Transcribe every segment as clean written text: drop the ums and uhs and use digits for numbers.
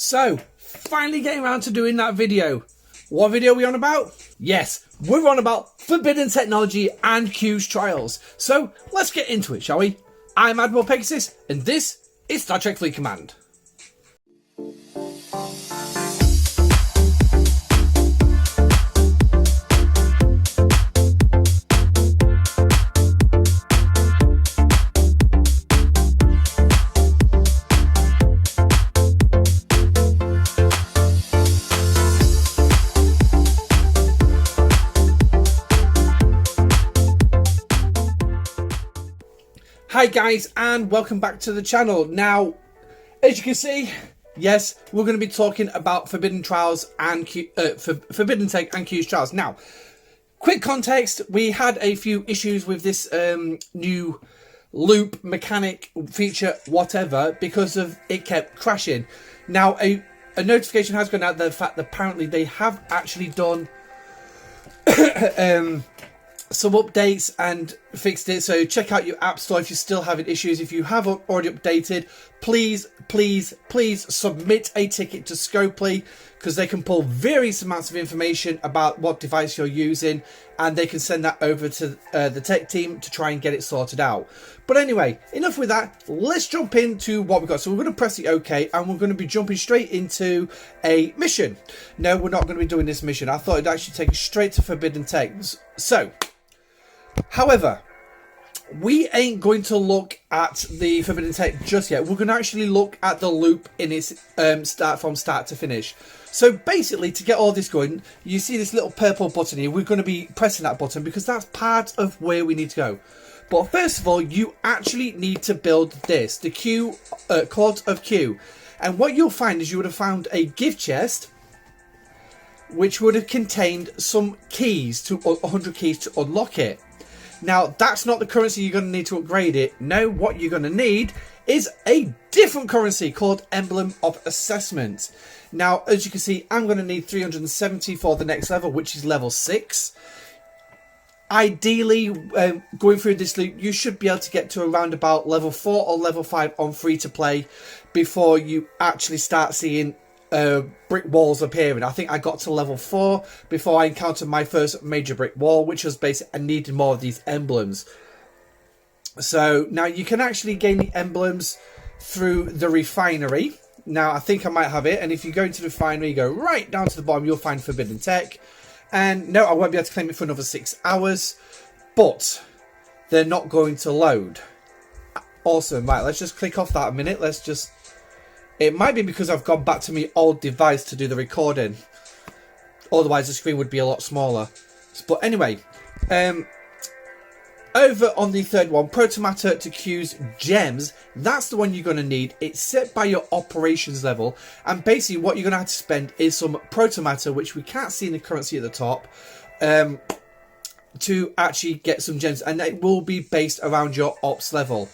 So, finally getting around to doing that video. What video are we on about? Yes, we're on about forbidden technology and Q's trials. So, let's get into it, shall we? I'm Admiral Pegasus, and this is Star Trek Fleet Command. Hi guys, and welcome back to the channel. Now, as you can see, yes, we're going to be talking about Forbidden Trials and Forbidden Tech and Q's Trials. Now, quick context, we had a few issues with this new loop, mechanic, feature, whatever, because of it kept crashing. Now, a notification has gone out the fact that apparently they have actually done some updates and fixed it. So check out your app store if you're still having issues. If you have already updated, please submit a ticket to Scopely, because they can pull various amounts of information about what device you're using, and they can send that over to the tech team to try and get it sorted out. But anyway, enough with that. Let's jump into what we've got. So we're going to press the OK, and we're going to be jumping straight into a mission. No, we're not going to be doing this mission. I thought it'd actually take us straight to Forbidden Tech. So, however, we ain't going to look at the Forbidden Tech just yet. We're going to actually look at the loop in its from start to finish. So basically, to get all this going, you see this little purple button here. We're going to be pressing that button because that's part of where we need to go. But first of all, you actually need to build this, the Q, Court of Q. And what you'll find is you would have found a gift chest, which would have contained some keys, 100 keys to unlock it. Now, that's not the currency you're going to need to upgrade it. No, what you're going to need is a different currency called Emblem of Assessment. Now, as you can see, I'm going to need 370 for the next level, which is level 6. Ideally, going through this loop, you should be able to get to around about level 4 or level 5 on free-to-play before you actually start seeing brick walls appearing. I think I got to level 4 before I encountered my first major brick wall, which was basically I needed more of these emblems. So now you can actually gain the emblems through the refinery. Now I think I might have it, and if you go into the refinery, you go right down to the bottom, you'll find Forbidden Tech. And no, I won't be able to claim it for another 6 hours, but they're not going to load. Awesome. Right, let's just click off that a minute. Let's just... It might be because I've gone back to my old device to do the recording. Otherwise, the screen would be a lot smaller. But anyway, over on the third one, Protomatter to Q's Gems. That's the one you're going to need. It's set by your operations level. And basically, what you're going to have to spend is some Protomatter, which we can't see in the currency at the top, to actually get some gems. And it will be based around your ops level.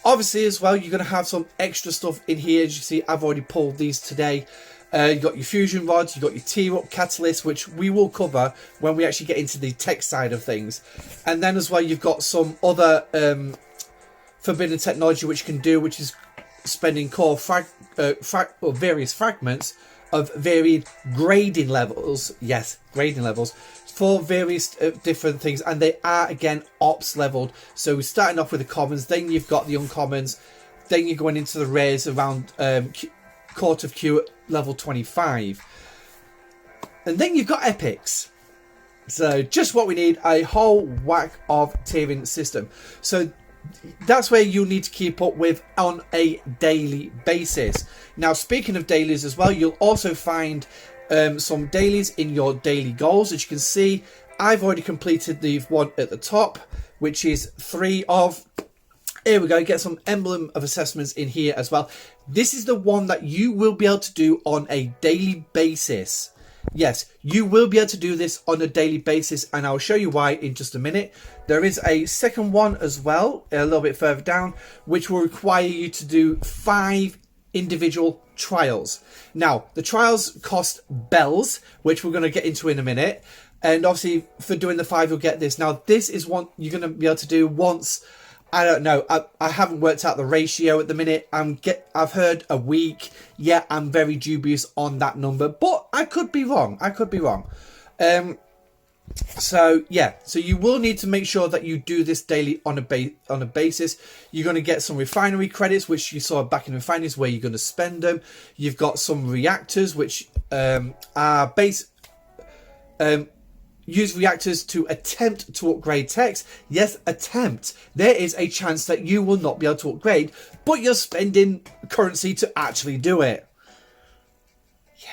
Obviously, as well, you're going to have some extra stuff in here. As you see, I've already pulled these today. You've got your fusion rods, you've got your tear-up catalyst, which we will cover when we actually get into the tech side of things. And then as well, you've got some other forbidden technology which you can do, which is spending core or various fragments of varied grading levels. Yes, grading levels. For various different things, and they are again ops leveled. So we're starting off with the commons, then you've got the uncommons, then you're going into the rares around Court of Q at level 25, and then you've got epics. So just what we need, a whole whack of tiering system. So that's where you need to keep up with on a daily basis. Now, speaking of dailies as well, you'll also find some dailies in your daily goals. As you can see, I've already completed the one at the top, which is 3 of... Here we go, get some Emblem of Assessments in here as well. This is the one that you will be able to do on a daily basis. Yes, you will be able to do this on a daily basis, and I'll show you why in just a minute. There is a second one as well, a little bit further down, which will require you to do 5 individual trials. Now, the trials cost bells, which we're going to get into in a minute. And obviously, for doing the 5, you'll get this. Now, this is one you're going to be able to do once I don't know. I haven't worked out the ratio at the minute. I've heard a week. Yeah, I'm very dubious on that number, but I could be wrong. So yeah, so you will need to make sure that you do this daily on a basis. You're going to get some refinery credits, which you saw back in refineries, where you're going to spend them. You've got some reactors, which are use reactors to attempt to upgrade techs. Yes, attempt. There is a chance that you will not be able to upgrade, but you're spending currency to actually do it. Yeah,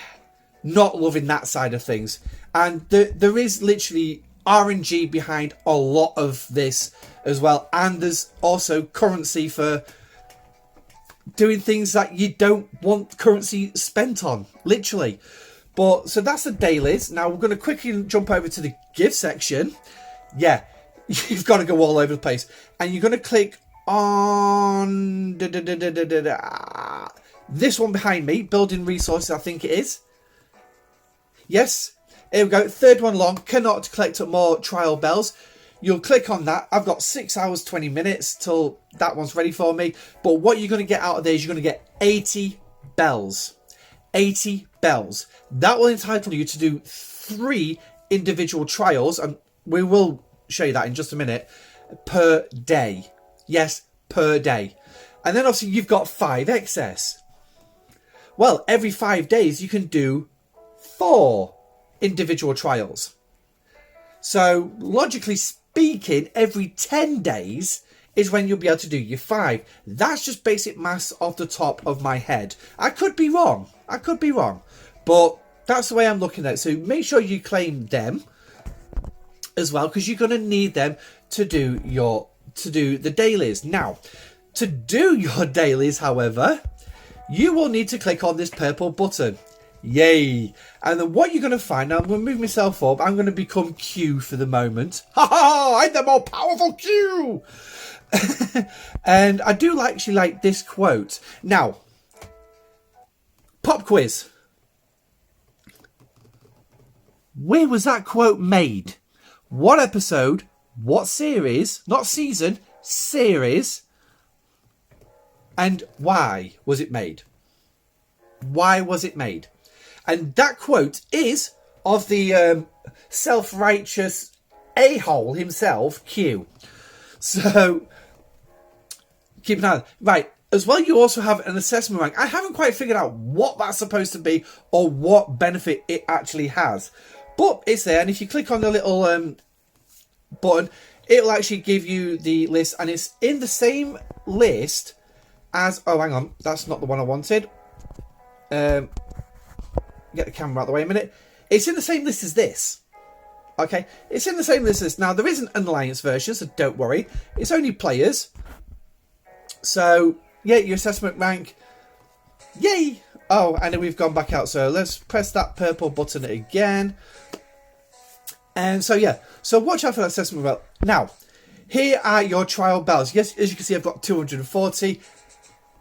not loving that side of things. And there is literally RNG behind a lot of this as well. And there's also currency for doing things that you don't want currency spent on, literally. But so that's the dailies. Now we're going to quickly jump over to the gift section. Yeah, you've got to go all over the place. And you're going to click on this one behind me, building resources, I think it is. Yes. Here we go, third one along, cannot collect more trial bells. You'll click on that. I've got 6 hours, 20 minutes till that one's ready for me. But what you're going to get out of there is you're going to get 80 bells. 80 bells. That will entitle you to do 3 individual trials, and we will show you that in just a minute, per day. Yes, per day. And then obviously you've got 5 excess. Well, every 5 days you can do 4 individual trials. So logically speaking, every 10 days is when you'll be able to do your 5. That's just basic maths off the top of my head. I could be wrong, but that's the way I'm looking at it. So make sure you claim them as well, because you're going to need them to do the dailies. Now, to do your dailies, however, you will need to click on this purple button. Yay. And then what you're going to find, now I'm going to move myself up, I'm going to become Q for the moment. Ha ha, I'm the more powerful Q. And I do actually like this quote. Now, pop quiz. Where was that quote made? What episode? What series? Not season, series. And why was it made? Why was it made? And that quote is of the self-righteous a-hole himself, Q. So, keep an eye on it. Right, as well, you also have an assessment rank. I haven't quite figured out what that's supposed to be or what benefit it actually has. But it's there, and if you click on the little button, it'll actually give you the list, and it's in the same list as... Oh, hang on, that's not the one I wanted. Get the camera out of the way a minute. It's in the same list as this. Okay, it's in the same list as this. Now, there isn't an alliance version, so don't worry. It's only players. So, yeah, your assessment rank. Yay! Oh, and then we've gone back out. So let's press that purple button again. And so, yeah. So watch out for that assessment rank. Now, here are your trial bells. Yes, as you can see, I've got 240.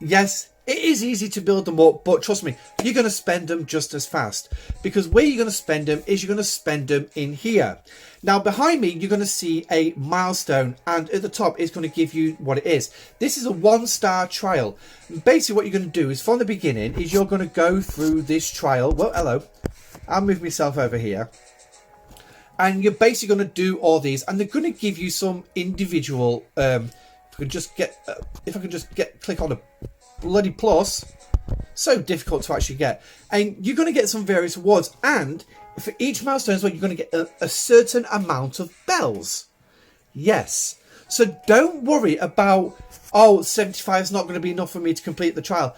Yes, it is easy to build them up, but trust me, you're going to spend them just as fast. Because where you're going to spend them is you're going to spend them in here. Now, behind me, you're going to see a milestone, and at the top, it's going to give you what it is. This is a 1-star trial. And basically, what you're going to do is, from the beginning, is you're going to go through this trial. Well, hello. I'll move myself over here. And you're basically going to do all these, and they're going to give you some individual... if I can just click on a bloody plus. So difficult to actually get. And you're going to get some various awards, and for each milestone as well, you're going to get a certain amount of bells. Yes. So don't worry about, 75 is not going to be enough for me to complete the trial.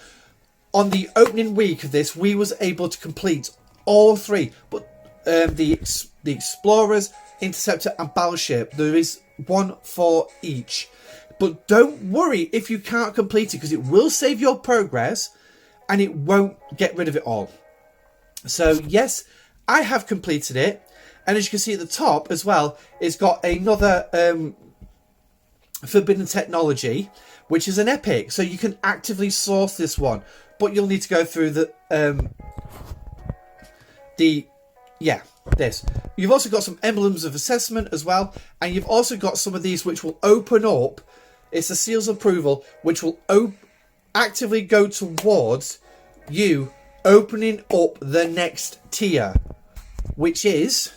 On the opening week of this, we was able to complete all 3. But the Explorers, Interceptor and Battleship, there is one for each. But don't worry if you can't complete it, because it will save your progress and it won't get rid of it all. So yes, I have completed it. And as you can see at the top as well, it's got another forbidden technology, which is an epic. So you can actively source this one, but you'll need to go through this. You've also got some emblems of assessment as well, and you've also got some of these which will open up It's the seals of approval, which will actively go towards you opening up the next tier, which is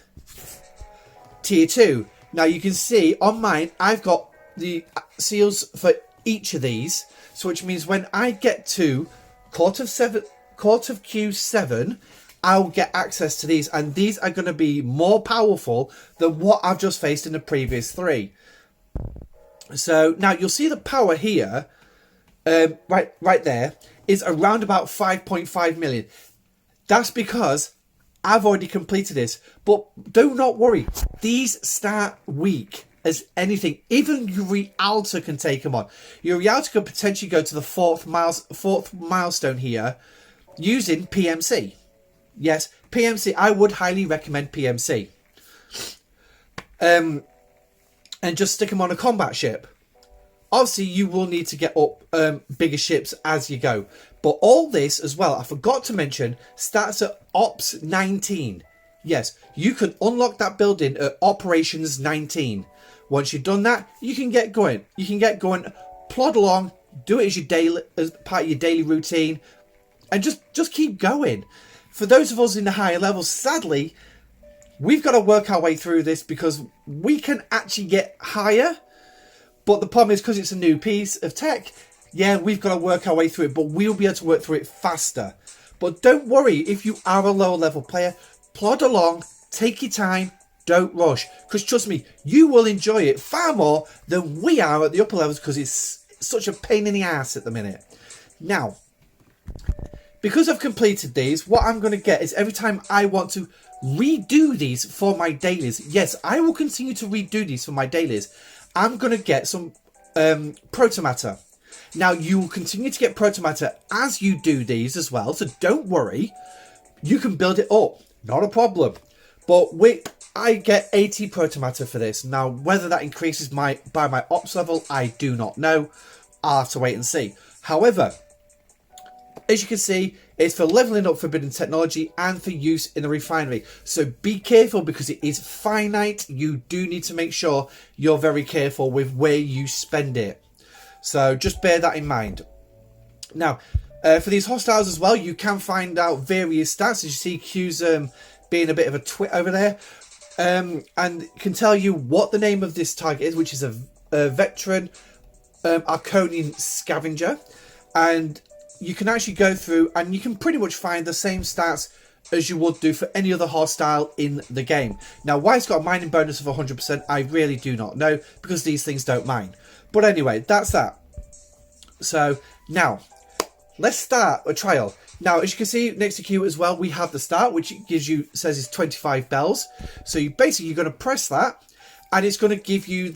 tier 2. Now you can see on mine, I've got the seals for each of these. So which means when I get to Court of Q7, I'll get access to these. And these are going to be more powerful than what I've just faced in the previous 3. So now you'll see the power here, right there, is around about 5.5 million. That's because I've already completed this. But do not worry, these start weak as anything. Even your Realtor can take them on. Your Realtor could potentially go to the fourth milestone here using PMC. Yes, PMC. I would highly recommend PMC. And just stick them on a combat ship. Obviously, you will need to get up bigger ships as you go. But all this as well, I forgot to mention, starts at Ops 19. Yes, you can unlock that building at Operations 19. Once you've done that, you can get going. You can get going, plod along, do it as part of your daily routine, and just keep going. For those of us in the higher levels, sadly, we've got to work our way through this because we can actually get higher. But the problem is, because it's a new piece of tech, yeah, we've got to work our way through it, but we'll be able to work through it faster. But don't worry, if you are a lower level player, plod along, take your time, don't rush. Because trust me, you will enjoy it far more than we are at the upper levels because it's such a pain in the ass at the minute. Now, because I've completed these, what I'm going to get is every time I want to redo these for my dailies, yes, I will continue to redo these for my dailies, I'm going to get some protomatter. Now, you will continue to get protomatter as you do these as well, so don't worry. You can build it up, not a problem. But I get 80 protomatter for this. Now, whether that increases by my ops level, I do not know. I'll have to wait and see. However, as you can see, it's for leveling up forbidden technology and for use in the refinery. So be careful because it is finite. You do need to make sure you're very careful with where you spend it. So just bear that in mind. Now, for these hostiles as well, you can find out various stats. As you see, Q's being a bit of a twit over there. And can tell you what the name of this target is, which is a veteran Arconian scavenger. And you can actually go through and you can pretty much find the same stats as you would do for any other hostile in the game. Now, why it's got a mining bonus of 100%, I really do not know, because these things don't mine. But anyway, that's that. So, now, let's start a trial. Now, as you can see, next to Q as well, we have the start, which says it's 25 bells. So, you're going to press that, and it's going to give you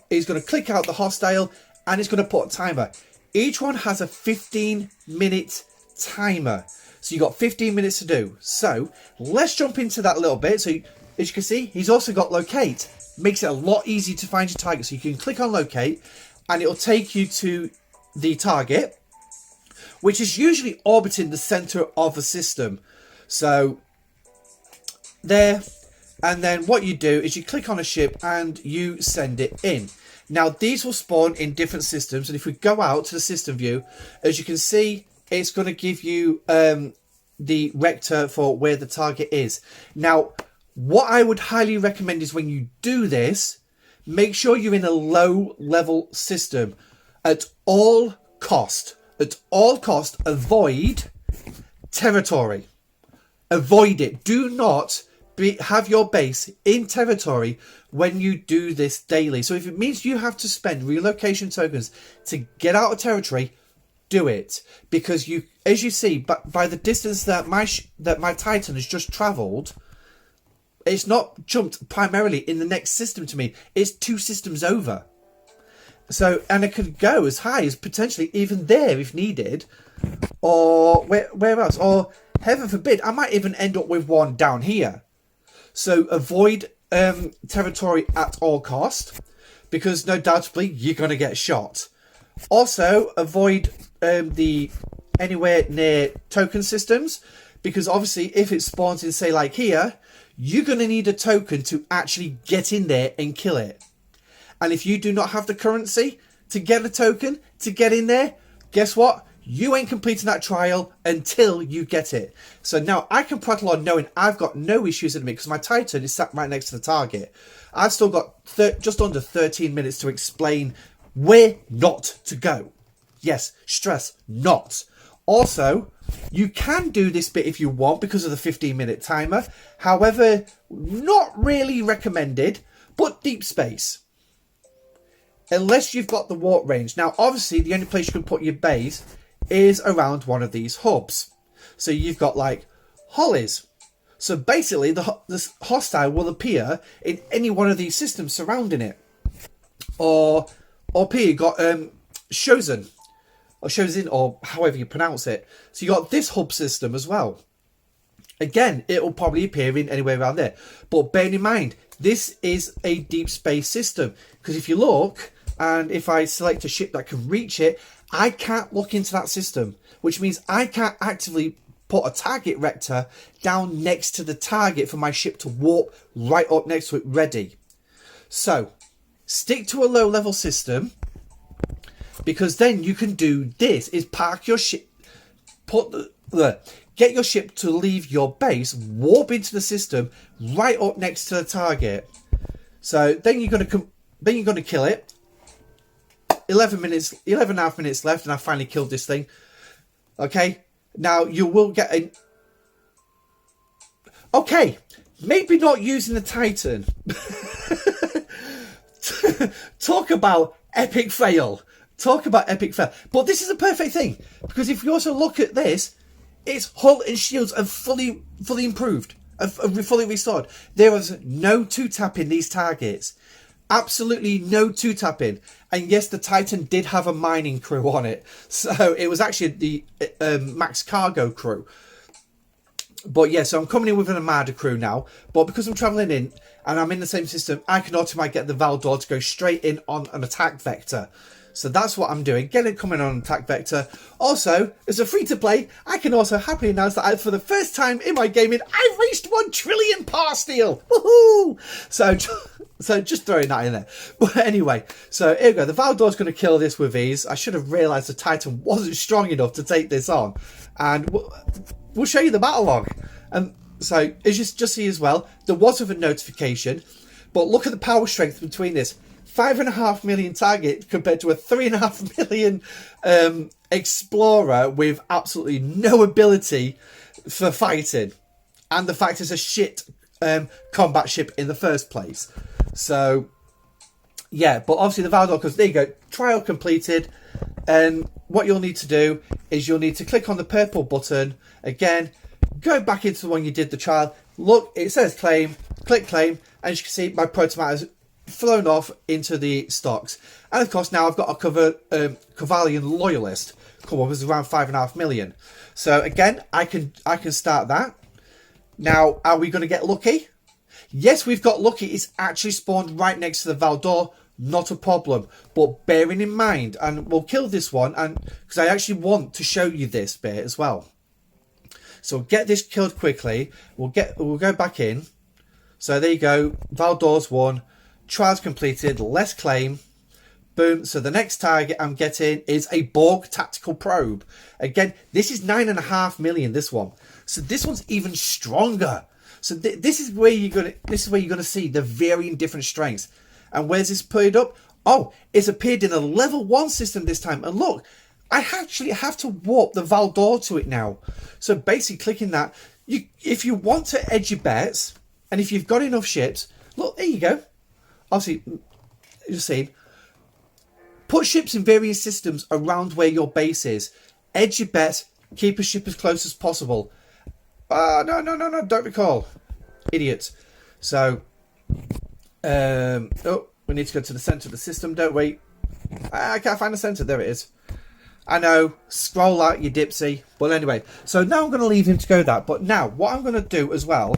it's going to click out the hostile, and it's going to put a timer. Each one has a 15-minute timer. So you've got 15 minutes to do. So let's jump into that a little bit. So as you can see, he's also got locate. Makes it a lot easier to find your target. So you can click on locate and it'll take you to the target, which is usually orbiting the center of the system. So there. And then what you do is you click on a ship and you send it in. Now, these will spawn in different systems. And if we go out to the system view, as you can see, it's going to give you the vector for where the target is. Now, what I would highly recommend is when you do this, make sure you're in a low-level system. At all cost, avoid territory. Avoid it. Do not have your base in territory when you do this daily. So if it means you have to spend relocation tokens to get out of territory, do it. Because you, as you see, by the distance that my Titan has just travelled, it's not jumped primarily in the next system to me. It's 2 systems over. So, and it could go as high as potentially even there if needed. Or where else? Or heaven forbid, I might even end up with one down here. So avoid territory at all cost, because no doubtably you're going to get shot. Also avoid anywhere near token systems, because obviously if it spawns in, say like here, you're going to need a token to actually get in there and kill it. And if you do not have the currency, to get a token, to get in there, guess what? You ain't completing that trial until you get it. So now I can prattle on knowing I've got no issues in me because my Titan is sat right next to the target. I've still got just under 13 minutes to explain where not to go. Yes, stress, not. Also, you can do this bit if you want because of the 15-minute timer. However, not really recommended, but deep space. Unless you've got the warp range. Now, obviously, the only place you can put your base is around one of these hubs. So you've got like hollies. So basically, the hostile will appear in any one of these systems surrounding it. Or up here, you got Shozen. Or Shozin, or however you pronounce it. So you got this hub system as well. Again, it will probably appear in anywhere around there. But bear in mind, this is a deep space system. Because if you look, and if I select a ship that can reach it, I can't look into that system. Which means I can't actively put a target rector down next to the target for my ship to warp right up next to it ready. So, stick to a low level system. Because then you can do this, is park your ship, get your ship to leave your base, warp into the system right up next to the target. So then you're gonna kill it. 11 and a half minutes left, and I finally killed this thing. Okay, now you will get a. Okay, maybe not using the Titan. Talk about epic fail. Talk about epic fail. But this is a perfect thing. Because if you also look at this, its hull and shields are fully improved. Fully restored. There was no 2-tapping these targets. Absolutely no 2-tapping. And yes, the Titan did have a mining crew on it. So it was actually the max cargo crew. But yeah, so I'm coming in with an Armada crew now. But because I'm travelling in and I'm in the same system, I can automatically get the Valdor to go straight in on an attack vector. So that's what I'm doing. Get it coming on attack vector. Also, as a free-to-play, I can also happily announce that for the first time in my gaming, I've reached 1 trillion par steal. Woohoo! So just throwing that in there. But anyway, so here we go. The Valdor's going to kill this with ease. I should have realised the Titan wasn't strong enough to take this on. And we'll show you the battle log. And so, as you just see as well, there was a notification. But look at the power strength between this. 5.5 million target compared to a 3.5 million explorer with absolutely no ability for fighting, and the fact it's a shit combat ship in the first place. So yeah, but obviously the Valdor, because there you go, trial completed. And what you'll need to do is you'll need to click on the purple button again, go back into the one you did the trial. Look, it says claim, click claim, and as you can see, my prototype has flown off into the stocks. And of course now I've got a Cavalian loyalist come up with around 5.5 million. So again, I can start that. Now, are we going to get lucky? Yes, we've got lucky. It's actually spawned right next to the Valdor. Not a problem. But bearing in mind, and we'll kill this one, and because I actually want to show you this bit as well. So get this killed quickly. We'll go back in. So there you go. Valdor's won. Trials completed. Let's claim. Boom. So the next target I'm getting is a Borg tactical probe. Again, this is 9.5 million. This one. So this one's even stronger. So this is where you're gonna see the varying different strengths. And where's this put up? Oh, it's appeared in a level 1 system this time. And look, I actually have to warp the Valdor to it now. So basically clicking that, if you want to edge your bets, and if you've got enough ships, look, there you go. Obviously, you're seeing, put ships in various systems around where your base is. Edge your bets, keep a ship as close as possible. No, don't recall. Idiots. So, oh, we need to go to the centre of the system, don't we? I can't find the centre. There it is. I know. Scroll out, you dipsy. But anyway, so now I'm going to leave him to go that. But now, what I'm going to do as well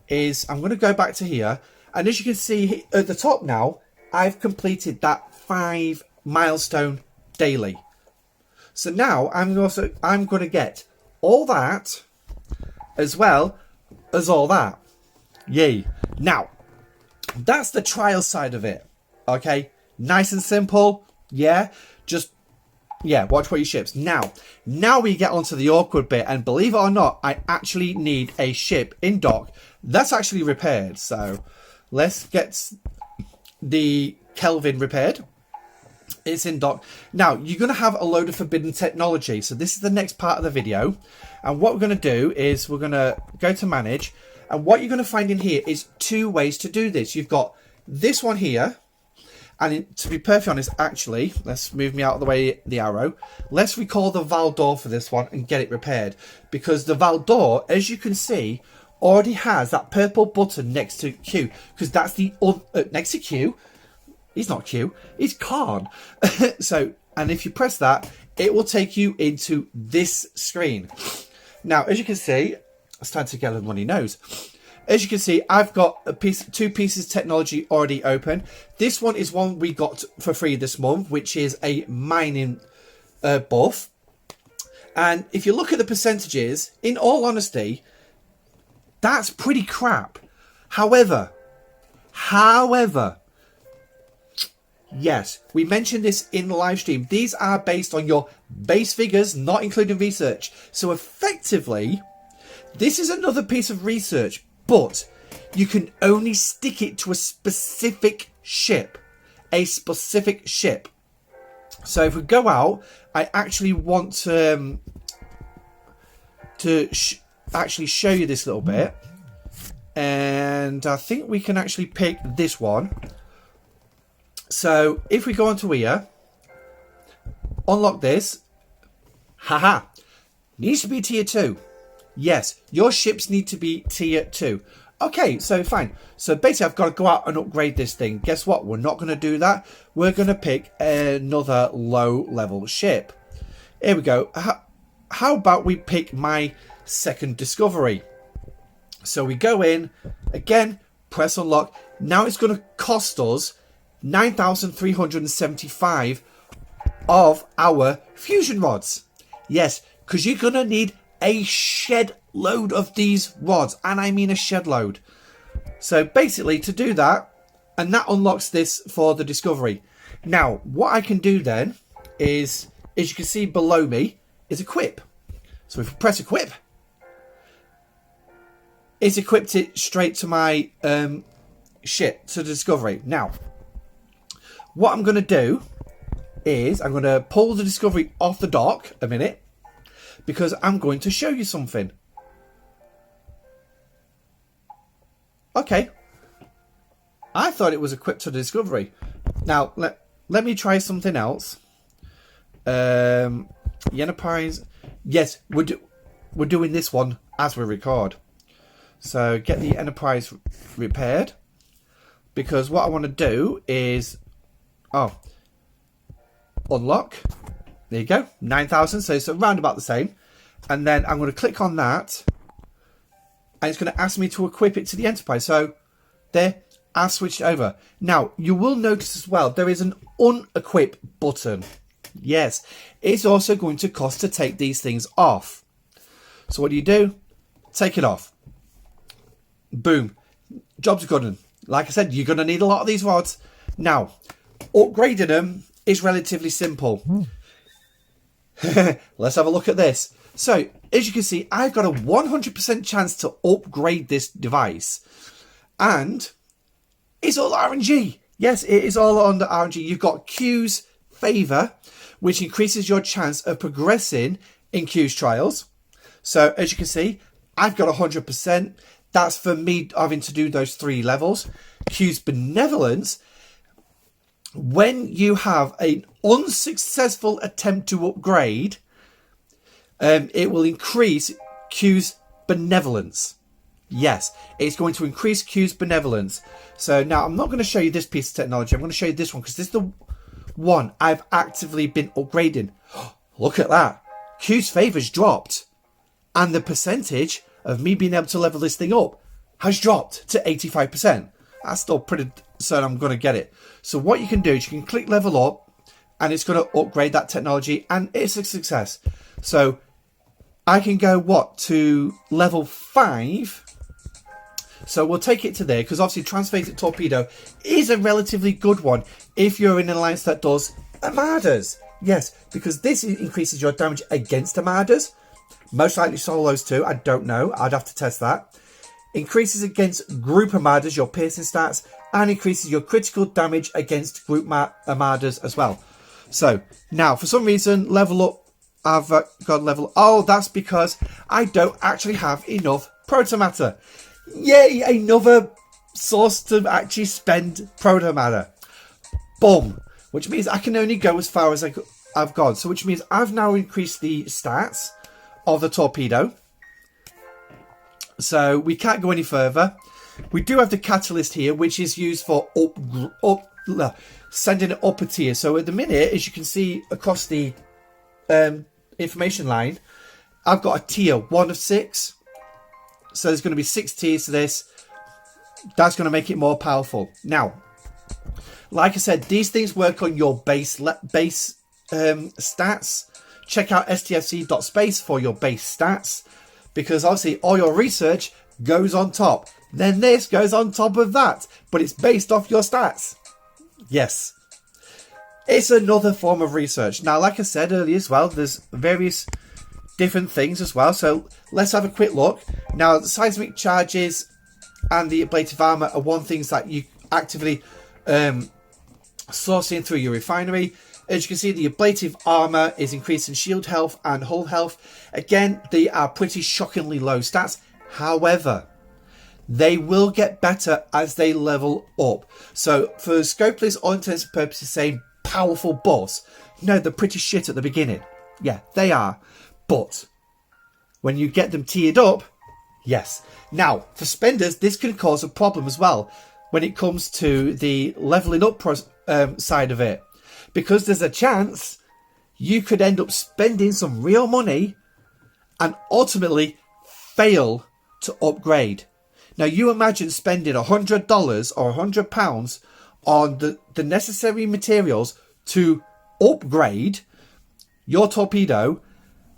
is I'm going to go back to here. And as you can see at the top now, I've completed that 5 milestone daily. So now I'm going to get all that as well as all that. Yay. Now, that's the trial side of it. Okay, nice and simple. Yeah, just, yeah, watch what you ships. Now we get onto the awkward bit, and believe it or not, I actually need a ship in dock that's actually repaired. So let's get the Kelvin repaired. It's in dock. Now, you're going to have a load of forbidden technology. So this is the next part of the video. And what we're going to do is we're going to go to manage. And what you're going to find in here is two ways to do this. You've got this one here. And to be perfectly honest, actually, let's move me out of the way, the arrow. Let's recall the valve door for this one and get it repaired. Because the valve door, as you can see, already has that purple button next to Q. Because that's the... next to Q... He's not Q, he's Khan. So, and if you press that, it will take you into this screen. Now, as you can see, it's time to get on your nose. As you can see, I've got two pieces of technology already open. This one is one we got for free this month, which is a mining buff. And if you look at the percentages, in all honesty, that's pretty crap. However, yes, we mentioned this in the live stream. These are based on your base figures, not including research. So effectively, this is another piece of research, but you can only stick it to a specific ship. A specific ship. So if we go out, I actually want to actually show you this little bit. And I think we can actually pick this one. So if we go onto here, unlock this, haha, needs to be tier 2. Yes, your ships need to be tier 2. Okay, so fine. So basically I've got to go out and upgrade this thing. Guess what? We're not going to do that. We're going to pick another low level ship. Here we go. How about we pick my second discovery? So we go in, again, press unlock. Now it's going to cost us 9,375 of our fusion rods. Yes, because you're going to need a shed load of these rods. And I mean a shed load. So basically to do that, and that unlocks this for the discovery. Now, what I can do then is, as you can see below me, is equip. So if we press equip, it's equipped it straight to my ship, to the discovery. Now, what I'm going to do is I'm going to pull the discovery off the dock a minute, because I'm going to show you something. Okay. I thought it was equipped to the discovery. Now, let me try something else. The Enterprise. Yes, we're doing this one as we record. So get the Enterprise repaired. Because what I want to do is... unlock. There you go. 9,000. So it's around about the same. And then I'm going to click on that. And it's going to ask me to equip it to the Enterprise. So there, I've switched over. Now, you will notice as well, there is an unequip button. Yes, it's also going to cost to take these things off. So what do? Take it off. Boom. Job's good. Like I said, you're going to need a lot of these rods. Now, upgrading them is relatively simple. Let's have a look at this. So, as you can see, I've got a 100% chance to upgrade this device. And it's all RNG. Yes, it is all under RNG. You've got Q's favour, which increases your chance of progressing in Q's trials. So, as you can see, I've got 100%. That's for me having to do those 3 levels. Q's benevolence. When you have an unsuccessful attempt to upgrade, it will increase Q's benevolence. Yes, it's going to increase Q's benevolence. So now I'm not going to show you this piece of technology. I'm going to show you this one because this is the one I've actively been upgrading. Look at that. Q's favour's dropped. And the percentage of me being able to level this thing up has dropped to 85%. That's still pretty certain I'm going to get it. So what you can do is you can click level up and it's going to upgrade that technology and it's a success. So I can go to level 5. So we'll take it to there because obviously transphasic torpedo is a relatively good one if you're in an alliance that does Armadas. Yes, because this increases your damage against Armadas. Most likely solos too. I don't know. I'd have to test that. Increases against group Armadas, your piercing stats, and increases your critical damage against group Armadas as well. So, now, for some reason, level up. I've got level. Oh, that's because I don't actually have enough proto matter. Yay, another source to actually spend proto matter. Boom. Which means I can only go as far as I've gone. So, which means I've now increased the stats of the torpedo. So, we can't go any further. We do have the catalyst here, which is used for sending it up a tier. So, at the minute, as you can see across the information line, I've got a tier 1 of 6. So there's going to be 6 tiers to this. That's going to make it more powerful. Now, like I said, these things work on your base stats. Check out stfc.space for your base stats, because obviously all your research goes on top. Then this goes on top of that, but it's based off your stats. Yes. It's another form of research. Now, like I said earlier as well, there's various different things as well. So let's have a quick look. Now, the seismic charges and the ablative armor are one things that you actively sourcing through your refinery. As you can see, the ablative armor is increasing shield health and hull health. Again, they are pretty shockingly low stats. However, they will get better as they level up. So for Scopeless, all intents and purposes, saying powerful boss. No, they're pretty shit at the beginning. Yeah, they are. But when you get them tiered up, yes. Now, for spenders, this can cause a problem as well when it comes to the leveling up side of it. Because there's a chance you could end up spending some real money and ultimately fail to upgrade. Now, you imagine spending $100 or £100 on the necessary materials to upgrade your torpedo,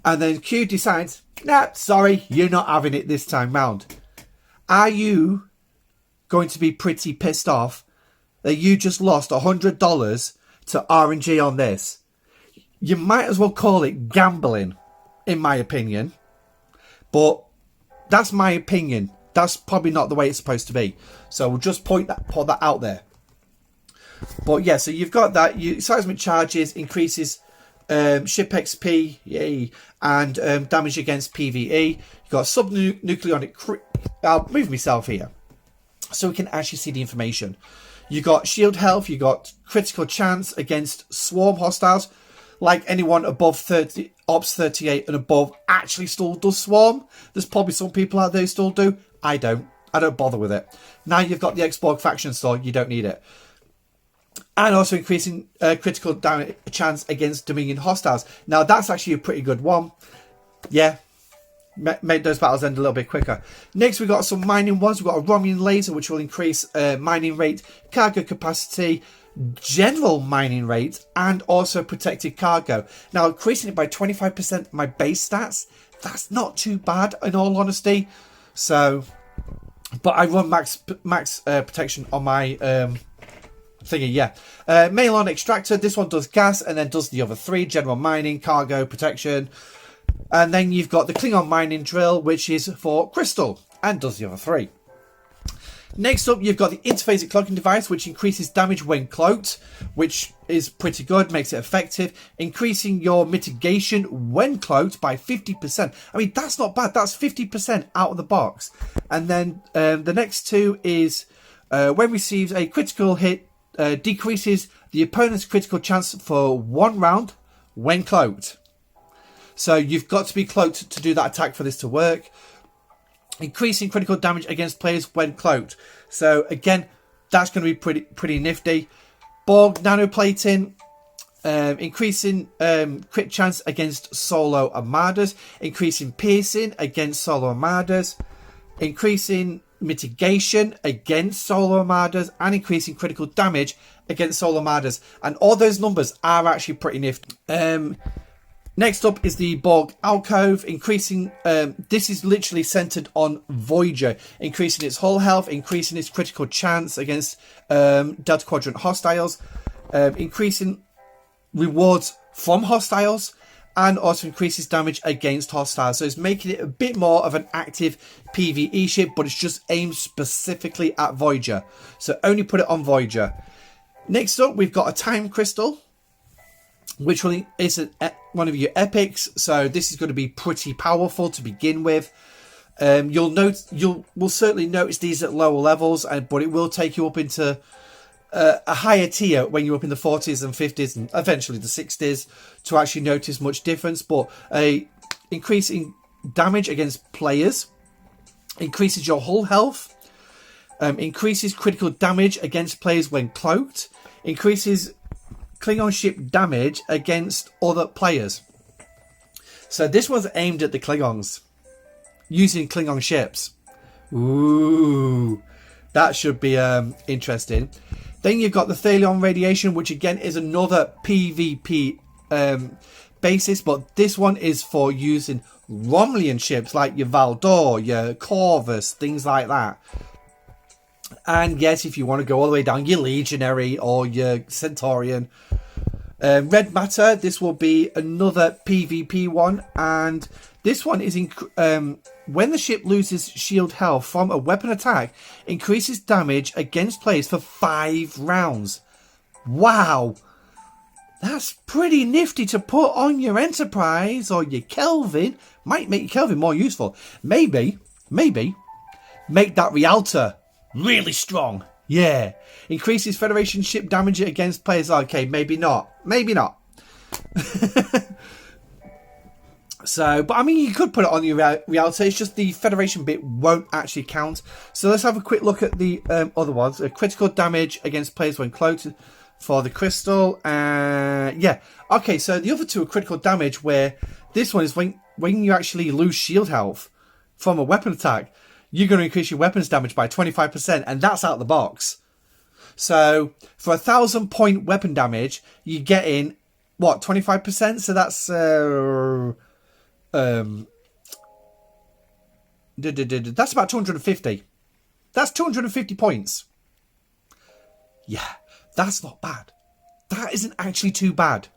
and then Q decides, nah, sorry, you're not having it this time round. Are you going to be pretty pissed off that you just lost $100 to RNG on this? You might as well call it gambling, in my opinion. But that's my opinion. That's probably not the way it's supposed to be. So we'll just put that out there. But yeah, so you've got that. Seismic charges increases ship XP, yay, and damage against PvE. You've got subnucleonic. I'll move myself here so we can actually see the information. You got shield health. You got critical chance against swarm hostiles. Like anyone above 30, Ops 38 and above actually still does swarm. There's probably some people out there who still do. I don't bother with it. Now you've got the Xborg faction store. You don't need it. And also increasing critical damage chance against Dominion hostiles. Now that's actually a pretty good one. Yeah. Made those battles end a little bit quicker. Next, we've got some mining ones. We've got a Romulan laser, which will increase mining rate, cargo capacity, general mining rate, and also protected cargo. Now, increasing it by 25% my base stats, that's not too bad, in all honesty. So, but I run max protection on my thingy, yeah. Malon extractor, this one does gas and then does the other 3, general mining, cargo, protection. And then you've got the Klingon mining drill, which is for crystal and does the other 3. Next up, you've got the interphasic cloaking device, which increases damage when cloaked, which is pretty good, makes it effective. Increasing your mitigation when cloaked by 50%. I mean, that's not bad. That's 50% out of the box. And then the next 2 is when receives a critical hit, decreases the opponent's critical chance for 1 round when cloaked. So you've got to be cloaked to do that attack for this to work. Increasing critical damage against players when cloaked. So again, that's going to be pretty nifty. Borg nanoplating, increasing crit chance against solo armadas, increasing piercing against solo armadas, increasing mitigation against solo armadas, and increasing critical damage against solo armadas. And all those numbers are actually pretty nifty. Next up is the Borg Alcove, increasing, this is literally centered on Voyager, increasing its hull health, increasing its critical chance against Delta Quadrant hostiles, increasing rewards from hostiles, and also increases damage against hostiles. So it's making it a bit more of an active PvE ship, but it's just aimed specifically at Voyager. So only put it on Voyager. Next up, we've got a time crystal, which is one of your epics. So this is going to be pretty powerful to begin with. You'll certainly notice these at lower levels, but it will take you up into a higher tier when you're up in the 40s and 50s and eventually the 60s to actually notice much difference. But a increase in damage against players, increases your hull health, increases critical damage against players when cloaked, increases Klingon ship damage against other players. So this was aimed at the Klingons, using Klingon ships. Ooh, that should be interesting. Then you've got the Thalion radiation, which again is another PvP basis, but this one is for using Romulans ships like your Valdor, your Corvus, things like that. And yes, if you want to go all the way down, your Legionary or your Centaurian. Red Matter, this will be another PvP one, and this one is when the ship loses shield health from a weapon attack, increases damage against players for 5 rounds. Wow, that's pretty nifty to put on your Enterprise or your Kelvin. Might make your Kelvin more useful. Maybe make that Rialta really strong. Yeah, increases Federation ship damage against players. Okay, maybe not. So, but I mean, you could put it on your Rialta. It's just the Federation bit won't actually count. So let's have a quick look at the other ones. Critical damage against players when cloaked for the crystal. Yeah. Okay, so the other two are critical damage, where this one is when you actually lose shield health from a weapon attack, you're going to increase your weapons damage by 25%, and that's out of the box. So for 1,000 point weapon damage, you get in what, 25%? So that's that's about 250. That's 250 points. Yeah, that's not bad. That isn't actually too bad.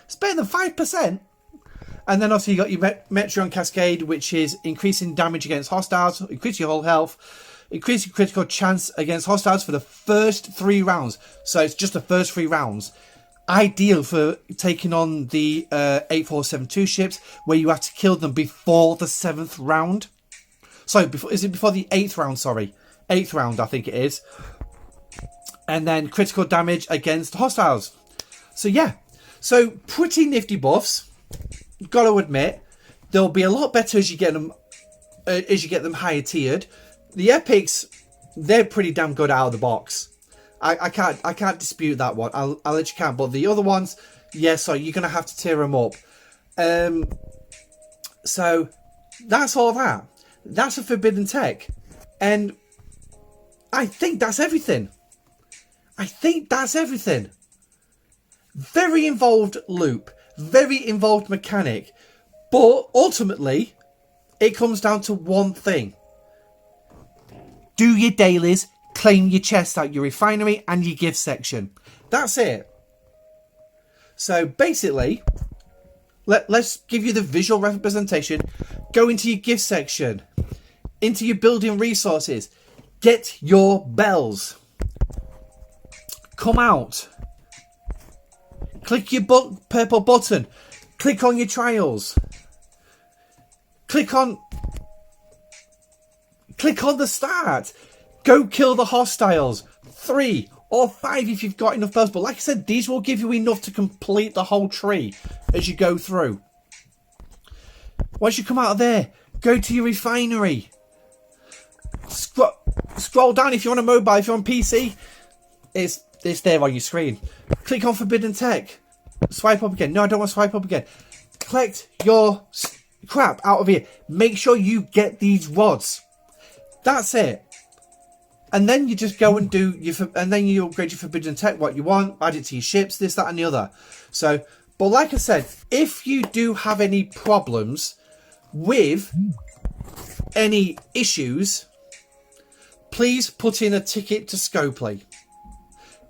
It's better than 5%. And then obviously you got your Metreon Cascade, which is increasing damage against hostiles, increase your whole health, increase your critical chance against hostiles for the first 3 rounds. So it's just the first 3 rounds. Ideal for taking on the 8472 ships, where you have to kill them before the 7th round. Sorry, before the 8th round? Sorry, 8th round, I think it is. And then critical damage against hostiles. So yeah, so pretty nifty buffs. Got to admit, they'll be a lot better as you get them higher tiered. The epics, they're pretty damn good out of the box. I can't dispute that one. I'll let you count. But the other ones, yeah, so you're gonna have to tier them up. So that's all that. That's a forbidden tech, and I think that's everything. Very involved loop. Very involved mechanic, but ultimately it comes down to one thing: do your dailies, claim your chests out your refinery and your gift section. That's it. So basically, let's give you the visual representation. Go into your gift section, into your building resources, get your bells, come out, click your purple button. Click on your trials. Click on the start. Go kill the hostiles. 3 or 5 if you've got enough bells. But like I said, these will give you enough to complete the whole tree as you go through. Once you come out of there, go to your refinery. Scroll down if you're on a mobile. If you're on PC, it's there on your screen. Click on Forbidden Tech. Swipe up again. No, I don't want to swipe up again. Collect your crap out of here. Make sure you get these rods. That's it. And then you just go and and then you upgrade your Forbidden Tech what you want. Add it to your ships, this, that and the other. So, but like I said, if you do have any problems with any issues, please put in a ticket to Scopely.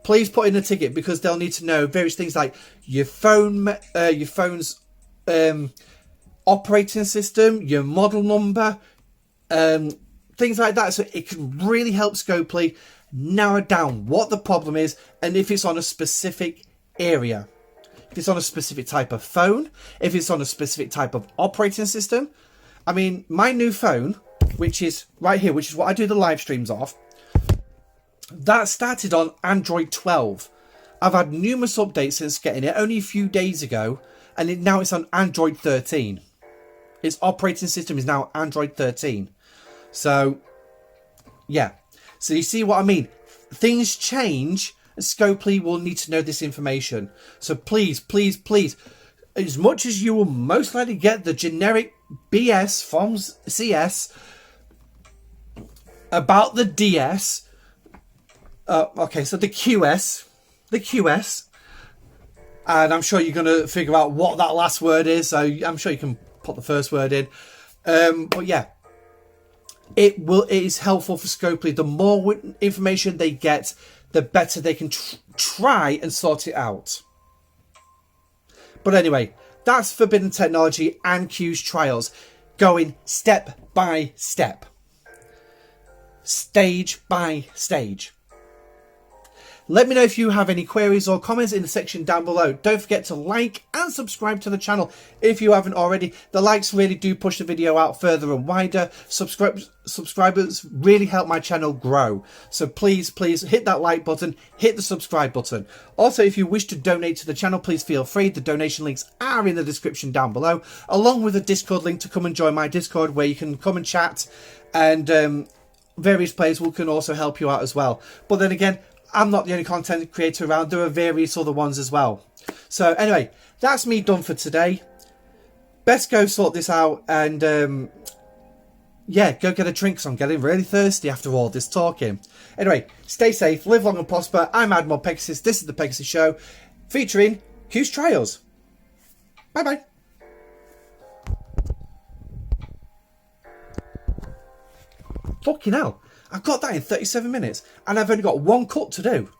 please put in a ticket, because they'll need to know various things like your phone's operating system, your model number, things like that. So it can really help Scopely narrow down what the problem is, and if it's on a specific area, if it's on a specific type of phone, if it's on a specific type of operating system. I mean, my new phone, which is right here, which is what I do the live streams off, that started on Android 12. I've had numerous updates since getting it, only a few days ago, and now it's on Android 13. Its operating system is now Android 13. So, yeah. So you see what I mean? Things change, and Scopely will need to know this information. So please, please, please, as much as you will most likely get the generic BS from CS about the DS, okay, so the QS, and I'm sure you're going to figure out what that last word is, so I'm sure you can put the first word in. But yeah, it is helpful for Scopely. The more information they get, the better they can try and sort it out. But anyway, that's Forbidden Technology and Q's trials, going step by step, stage by stage. Let me know if you have any queries or comments in the section down below. Don't forget to like and subscribe to the channel if you haven't already. The likes really do push the video out further and wider. Subscribers really help my channel grow. So please, please hit that like button, hit the subscribe button. Also, if you wish to donate to the channel, please feel free. The donation links are in the description down below, along with a Discord link to come and join my Discord, where you can come and chat, and various players can also help you out as well. But then again, I'm not the only content creator around. There are various other ones as well. So anyway, that's me done for today. Best go sort this out, and yeah, go get a drink, because I'm getting really thirsty after all this talking. Anyway, stay safe, live long and prosper. I'm Admiral Pegasus. This is the Pegasus Show, featuring Q's Trials. Bye bye. Fucking hell, I've got that in 37 minutes, and I've only got one cut to do.